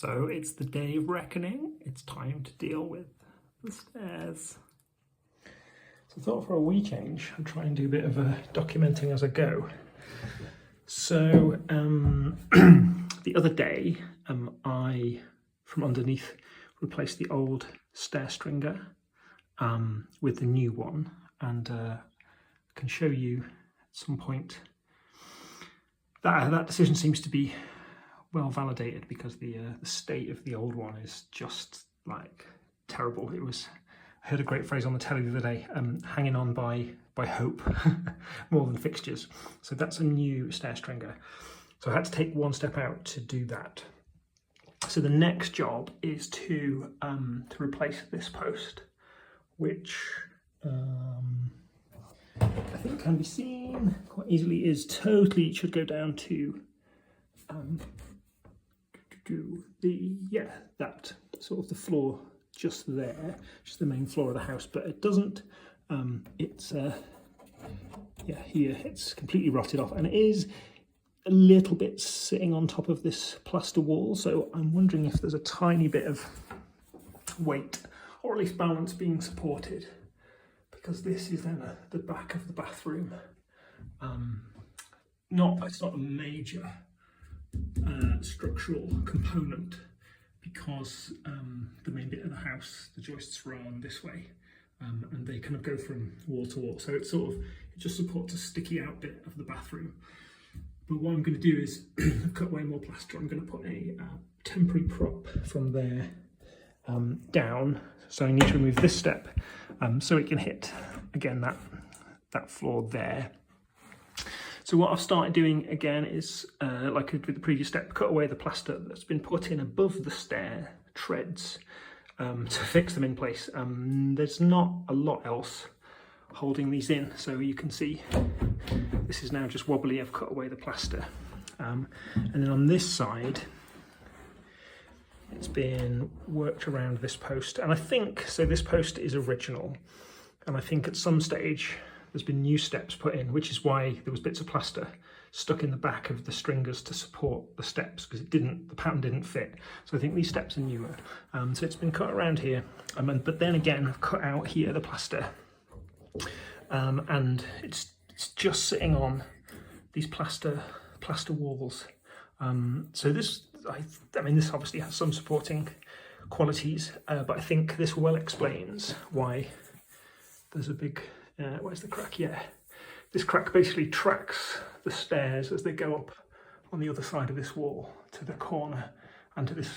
So it's the day of reckoning. It's time to deal with the stairs. So I thought for a wee change, I'd try and do a bit of documenting as I go. So the other day, I, from underneath, replaced the old stair stringer with the new one, and I can show you at some point that that decision seems to be well validated, because the state of the old one is just like terrible. It was, I heard a great phrase on the telly the other day, hanging on by hope more than fixtures. So that's a new stair stringer. So I had to take one step out to do that. So the next job is to replace this post, which I think can be seen quite easily is totally, it should go down to that sort of the floor just there, just the main floor of the house, but it doesn't, it's here it's completely rotted off, and it is a little bit sitting on top of this plaster wall, so I'm wondering if there's a tiny bit of weight, or at least balance, being supported, because this is then the back of the bathroom. It's not a major structural component, because the main bit of the house, the joists run this way, and they kind of go from wall to wall, so it's sort of, it just supports a sticky out bit of the bathroom. But what I'm going to do is cut away more plaster. I'm going to put a temporary prop from there down, so I need to remove this step so it can hit again that floor there. So what I've started doing again is, like with the previous step, cut away the plaster that's been put in above the stair treads to fix them in place. There's not a lot else holding these in, so you can see this is now just wobbly. I've cut away the plaster, and then on this side it's been worked around this post, and I think, so this post is original, and I think at some stage there's been new steps put in, which is why there was bits of plaster stuck in the back of the stringers to support the steps, because the pattern didn't fit. So I think these steps are newer. So it's been cut around here, but then again I've cut out here the plaster, and it's just sitting on these plaster walls. So this, I mean, this obviously has some supporting qualities, but I think this well explains why there's a big, where's the crack? Yeah, this crack basically tracks the stairs as they go up on the other side of this wall to the corner and to this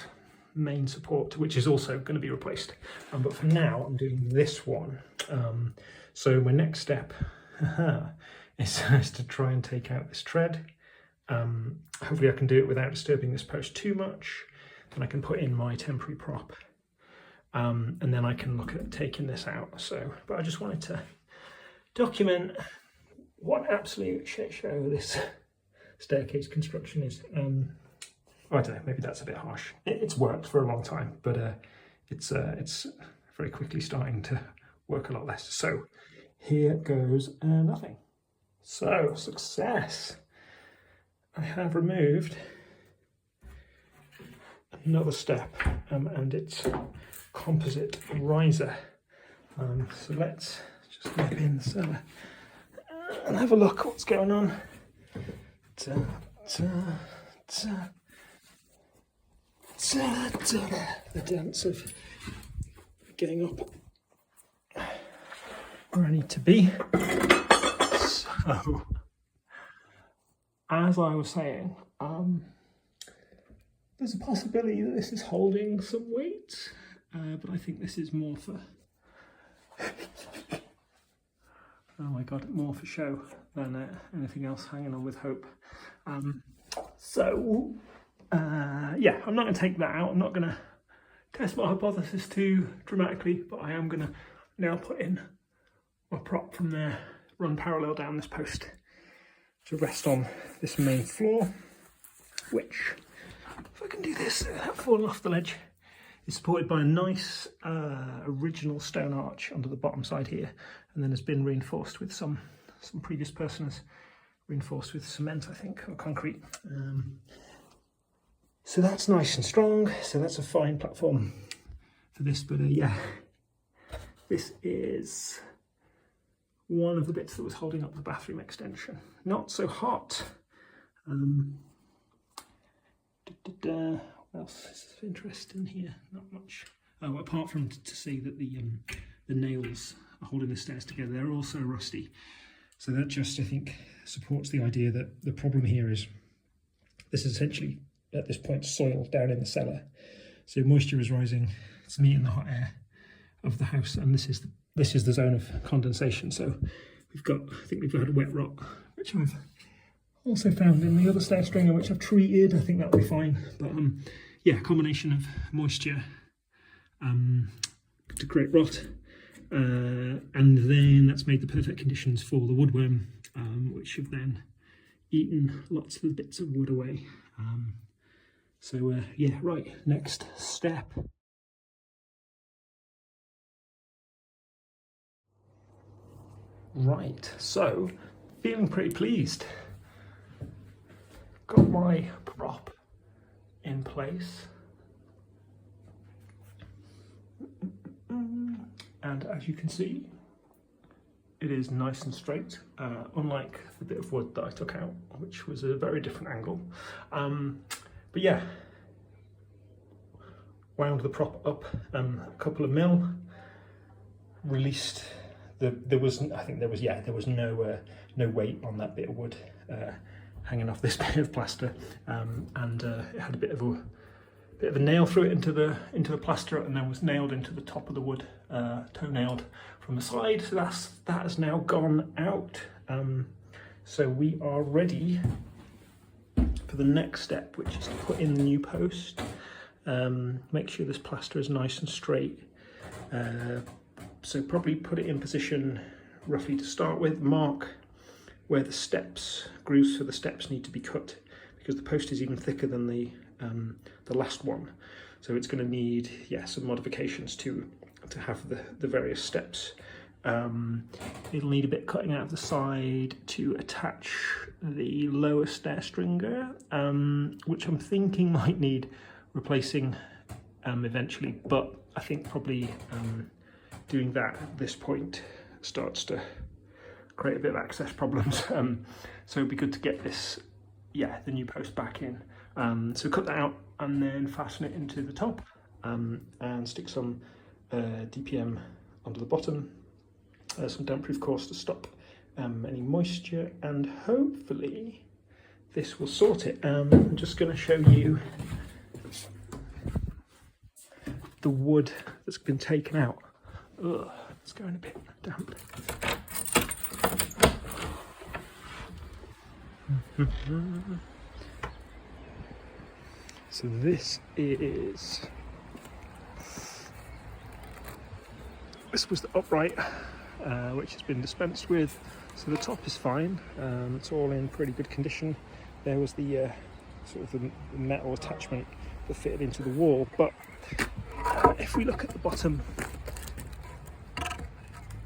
main support, which is also going to be replaced. But for now, I'm doing this one. So my next step is to try and take out this tread. Hopefully I can do it without disturbing this post too much. Then I can put in my temporary prop, and then I can look at taking this out. So, but I just wanted to document what an absolute shit show this staircase construction is. I don't know, maybe that's a bit harsh. It's worked for a long time, but it's very quickly starting to work a lot less. So here goes nothing. So, success. I have removed another step, and it's composite riser. So let's just nip in the cellar and have a look what's going on. The dance of getting up where I need to be. So, as I was saying, there's a possibility that this is holding some weight, but I think this is more for, oh my god, more for show than anything else, hanging on with hope. Yeah, I'm not going to take that out. I'm not going to test my hypothesis too dramatically, but I am going to now put in my prop from there, run parallel down this post to rest on this main floor, which, if I can do this without falling off the ledge, is supported by a nice original stone arch under the bottom side here, and then has been reinforced with some previous person has reinforced with cement, I think, or concrete. So that's nice and strong, so that's a fine platform for this, but yeah, this is one of the bits that was holding up the bathroom extension. Not so hot. What else is interesting here? Not much. Oh, apart from to see that the nails are holding the stairs together, they're also rusty. So that just, I think, supports the idea that the problem here is this is essentially, at this point, soil down in the cellar. So moisture is rising, it's meeting the hot air of the house, and this is the zone of condensation. So I think we've got a wet rot, which I've also found in the other stair stringer, which I've treated. I think that'll be fine. But yeah, a combination of moisture to create rot, and then that's made the perfect conditions for the woodworm, which have then eaten lots of the bits of wood away. So yeah, right, next step. Right, so feeling pretty pleased. Got my prop in place. And as you can see, it is nice and straight, unlike the bit of wood that I took out, which was a very different angle. But yeah, wound the prop up a couple of mil, released there was no weight on that bit of wood hanging off this bit of plaster, and it had a bit of a nail through it into the plaster, and then was nailed into the top of the wood, toe nailed from the side. So that has now gone out. So we are ready for the next step, which is to put in the new post. Make sure this plaster is nice and straight. So probably put it in position roughly to start with. Mark where the steps, grooves for the steps need to be cut, because the post is even thicker than the last one. So it's going to need, yeah, some modifications to have the various steps. It'll need a bit cutting out of the side to attach the lower stair stringer, which I'm thinking might need replacing eventually, but I think probably doing that at this point starts to create a bit of access problems. So it'd be good to get this, yeah, the new post back in. So cut that out and then fasten it into the top, and stick some DPM onto the bottom, some damp-proof course to stop any moisture, and hopefully this will sort it. I'm just going to show you the wood that's been taken out. Ugh, it's going a bit damp. So this was the upright, which has been dispensed with. So the top is fine. It's all in pretty good condition. There was the sort of the metal attachment that fitted into the wall, but if we look at the bottom,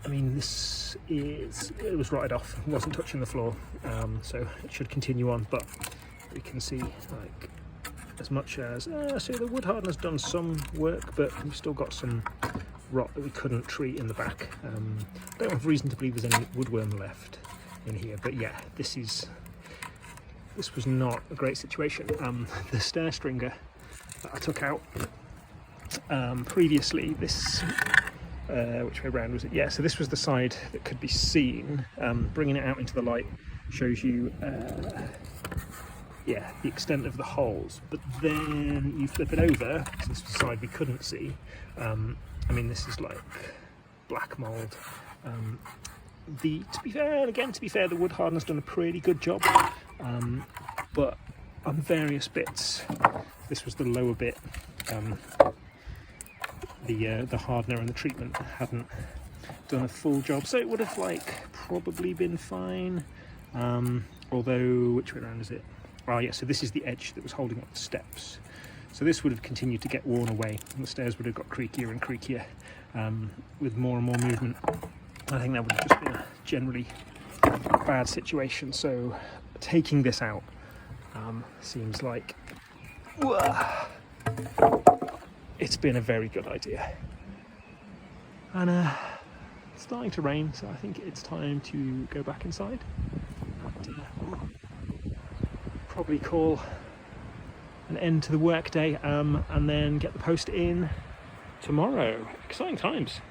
I mean, it was rotted off, it wasn't touching the floor, so it should continue on, but we can see, like, as much as, so the wood hardener's done some work, but we've still got some rot that we couldn't treat in the back. I don't have reason to believe there's any woodworm left in here, but yeah, this was not a great situation. The stair stringer that I took out previously, this, which way around was it? Yeah, so this was the side that could be seen. Bringing it out into the light shows you, yeah, the extent of the holes. But then you flip it over, so this is the side we couldn't see. I mean, this is like black mould. To be fair, the wood hardener's done a pretty good job. But on various bits, this was the lower bit. The hardener and the treatment hadn't done a full job, so it would have probably been fine. Although, which way around is it? Oh yeah, so this is the edge that was holding up the steps. So this would have continued to get worn away, and the stairs would have got creakier and creakier with more and more movement. I think that would have just been a generally bad situation. So taking this out seems like It's been a very good idea. And it's starting to rain, so I think it's time to go back inside and probably call an end to the work day, and then get the post in tomorrow. Exciting times.